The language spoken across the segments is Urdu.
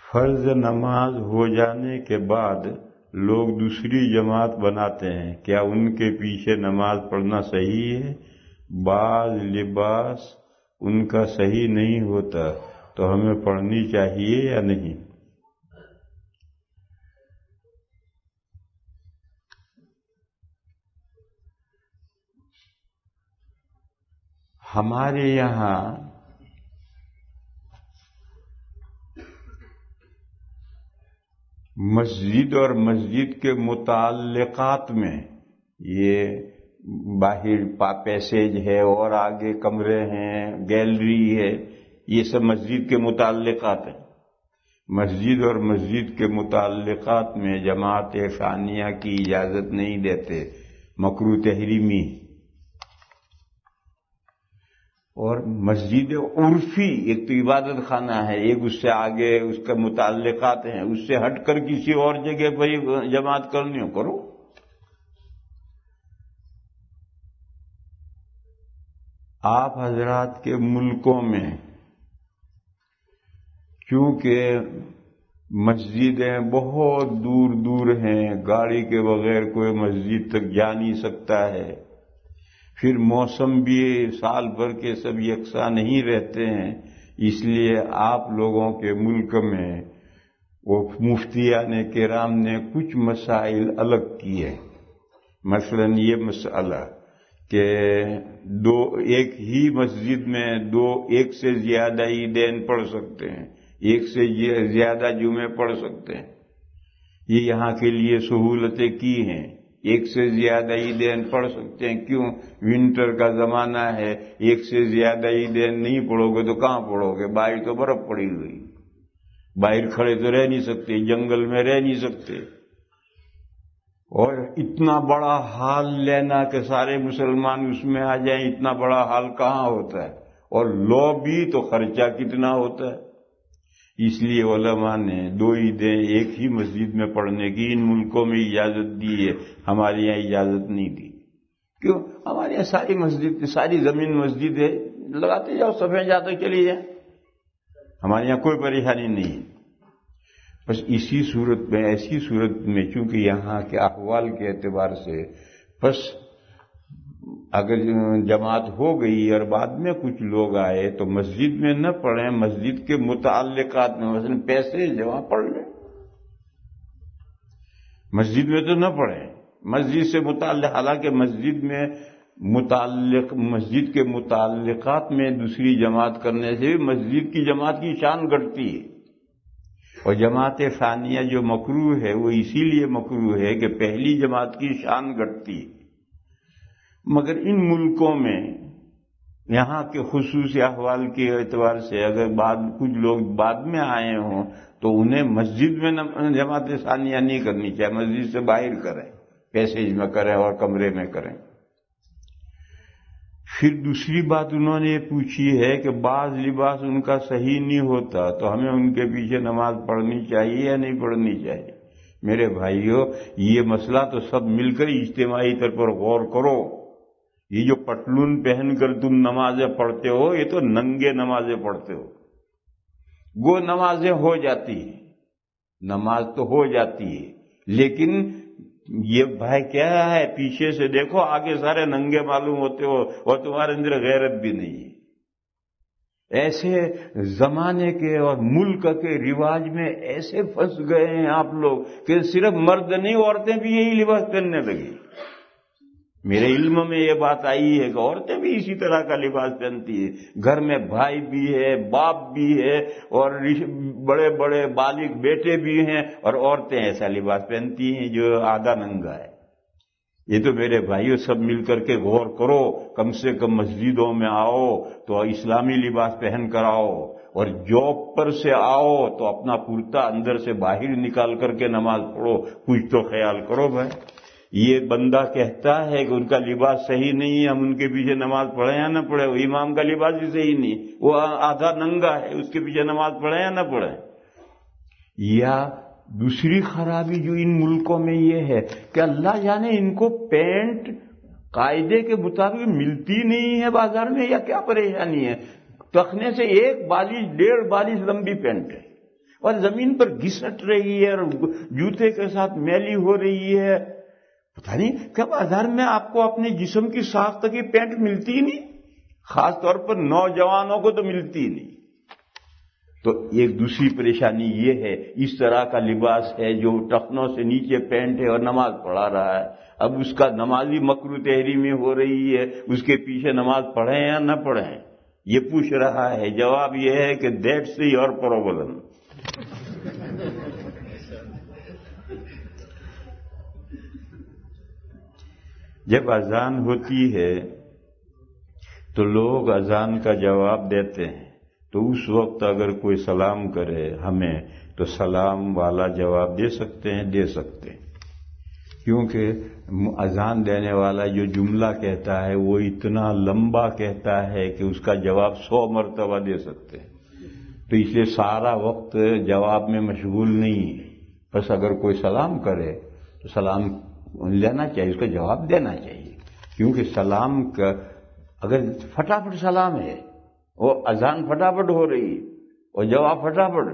فرض نماز ہو جانے کے بعد لوگ دوسری جماعت بناتے ہیں، کیا ان کے پیچھے نماز پڑھنا صحیح ہے؟ بعض لباس ان کا صحیح نہیں ہوتا تو ہمیں پڑھنی چاہیے یا نہیں؟ ہمارے یہاں مسجد اور مسجد کے متعلقات میں یہ باہر پیسیج ہے اور آگے کمرے ہیں، گیلری ہے، یہ سب مسجد کے متعلقات ہیں۔ مسجد اور مسجد کے متعلقات میں جماعت ثانیہ کی اجازت نہیں دیتے، مکروہ تحریمی۔ اور مسجد عرفی ایک تو عبادت خانہ ہے، ایک اس سے آگے اس کے متعلقات ہیں، اس سے ہٹ کر کسی اور جگہ پر جماعت کرنی ہو کرو۔ آپ حضرات کے ملکوں میں چونکہ مسجدیں بہت دور دور ہیں، گاڑی کے بغیر کوئی مسجد تک جا نہیں سکتا ہے، پھر موسم بھی سال بھر کے سب یکساں نہیں رہتے ہیں، اس لیے آپ لوگوں کے ملک میں وہ مفتیان کرام نے کچھ مسائل الگ کیے۔ مثلا یہ مسئلہ کہ ایک ہی مسجد میں ایک سے زیادہ عیدین پڑھ سکتے ہیں، ایک سے زیادہ جمعے پڑھ سکتے ہیں، یہ یہاں کے لیے سہولتیں کی ہیں۔ ایک سے زیادہ عیدین پڑھ سکتے ہیں، کیوں؟ ونٹر کا زمانہ ہے، ایک سے زیادہ عیدین نہیں پڑھو گے تو کہاں پڑھو گے؟ باہر تو برف پڑی ہوئی، باہر کھڑے تو رہ نہیں سکتے، جنگل میں رہ نہیں سکتے۔ اور اتنا بڑا ہال لینا کہ سارے مسلمان اس میں آ جائیں، اتنا بڑا ہال کہاں ہوتا ہے؟ اور بھی تو خرچہ کتنا ہوتا ہے۔ اس لیے علماء نے 2 عیدیں ایک ہی مسجد میں پڑھنے کی ان ملکوں میں اجازت دی ہے، ہمارے یہاں اجازت نہیں دی۔ کیوں؟ ہمارے یہاں ساری زمین مسجد ہے، لگاتے جاؤ، صفیں جاتے چلی جائیں، ہمارے یہاں کوئی پریشانی نہیں ہے۔ بس ایسی صورت میں چونکہ یہاں کے احوال کے اعتبار سے بس اگر جماعت ہو گئی اور بعد میں کچھ لوگ آئے تو مسجد میں نہ پڑھیں، مسجد کے متعلقات میں مثلا پیسے جمع پڑھ لیں، مسجد میں تو نہ پڑھیں، مسجد سے متعلق، حالانکہ مسجد کے متعلقات میں دوسری جماعت کرنے سے مسجد کی جماعت کی شان گھٹتی ہے۔ اور جماعت ثانیہ جو مکروہ ہے وہ اسی لیے مکروہ ہے کہ پہلی جماعت کی شان گھٹتی ہے۔ مگر ان ملکوں میں یہاں کے خصوصی احوال کے اعتبار سے اگر کچھ لوگ بعد میں آئے ہوں تو انہیں مسجد میں جماعت ثانیہ نہیں کرنی چاہیے، مسجد سے باہر کریں، پیسیج میں کریں اور کمرے میں کریں۔ پھر دوسری بات انہوں نے یہ پوچھی ہے کہ بعض لباس ان کا صحیح نہیں ہوتا تو ہمیں ان کے پیچھے نماز پڑھنی چاہیے یا نہیں پڑھنی چاہیے؟ میرے بھائیو، یہ مسئلہ تو سب مل کر اجتماعی طور پر غور کرو۔ یہ جو پتلون پہن کر تم نمازیں پڑھتے ہو، یہ تو ننگے نمازیں پڑھتے ہو۔ وہ نمازیں ہو جاتی ہیں، نماز تو ہو جاتی ہے، لیکن یہ بھائی کیا ہے، پیچھے سے دیکھو، آگے سارے ننگے معلوم ہوتے ہو اور تمہارے اندر غیرت بھی نہیں ہے۔ ایسے زمانے کے اور ملک کے رواج میں ایسے پھنس گئے ہیں آپ لوگ کہ صرف مرد نہیں، عورتیں بھی یہی لباس پہننے لگی۔ میرے علم میں یہ بات آئی ہے کہ عورتیں بھی اسی طرح کا لباس پہنتی ہے، گھر میں بھائی بھی ہے، باپ بھی ہے، اور بڑے بڑے بالغ بیٹے بھی ہیں، اور عورتیں ایسا لباس پہنتی ہیں جو آدھا ننگا ہے۔ یہ تو میرے بھائیوں سب مل کر کے غور کرو، کم سے کم مسجدوں میں آؤ تو اسلامی لباس پہن کر آؤ، اور جاب پر سے آؤ تو اپنا کرتا اندر سے باہر نکال کر کے نماز پڑھو، کچھ تو خیال کرو بھائی۔ یہ بندہ کہتا ہے کہ ان کا لباس صحیح نہیں ہے، ہم ان کے پیچھے نماز پڑھیں یا نہ پڑھیں؟ وہ امام کا لباس بھی صحیح نہیں، وہ آدھا ننگا ہے، اس کے پیچھے نماز پڑھیں یا نہ پڑھیں؟ یا دوسری خرابی جو ان ملکوں میں یہ ہے کہ اللہ جانے ان کو پینٹ قاعدے کے مطابق ملتی نہیں ہے بازار میں، یا کیا پریشانی ہے؟ تخنے سے 1 بالش 1.5 بالش لمبی پینٹ ہے، اور زمین پر گھسٹ رہی ہے اور جوتے کے ساتھ میلی ہو رہی ہے. پتہ نہیں کب اذان میں آپ کو اپنے جسم کی ساخت کی پینٹ ملتی نہیں، خاص طور پر نوجوانوں کو تو ملتی نہیں. تو ایک دوسری پریشانی یہ ہے، اس طرح کا لباس ہے جو ٹخنوں سے نیچے پینٹ ہے اور نماز پڑھا رہا ہے. اب اس کا نمازی مکروہ تحریمی ہو رہی ہے، اس کے پیچھے نماز پڑھیں یا نہ پڑھیں، یہ پوچھ رہا ہے. جواب یہ ہے کہ دیٹس یور پرابلم. جب اذان ہوتی ہے تو لوگ اذان کا جواب دیتے ہیں، تو اس وقت اگر کوئی سلام کرے ہمیں تو سلام والا جواب دے سکتے ہیں، کیونکہ اذان دینے والا جو جملہ کہتا ہے وہ اتنا لمبا کہتا ہے کہ اس کا جواب 100 مرتبہ دے سکتے ہیں. تو اس لیے سارا وقت جواب میں مشغول نہیں ہے. بس اگر کوئی سلام کرے تو سلام لینا چاہیے، اس کا جواب دینا چاہیے، کیونکہ سلام کا اگر فٹافٹ سلام ہے، وہ اذان فٹافٹ ہو رہی اور جواب فٹافٹ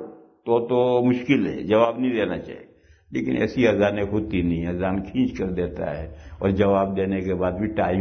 تو مشکل ہے، جواب نہیں دینا چاہیے. لیکن ایسی اذانیں ہوتی نہیں، اذان کھینچ کر دیتا ہے اور جواب دینے کے بعد بھی ٹائم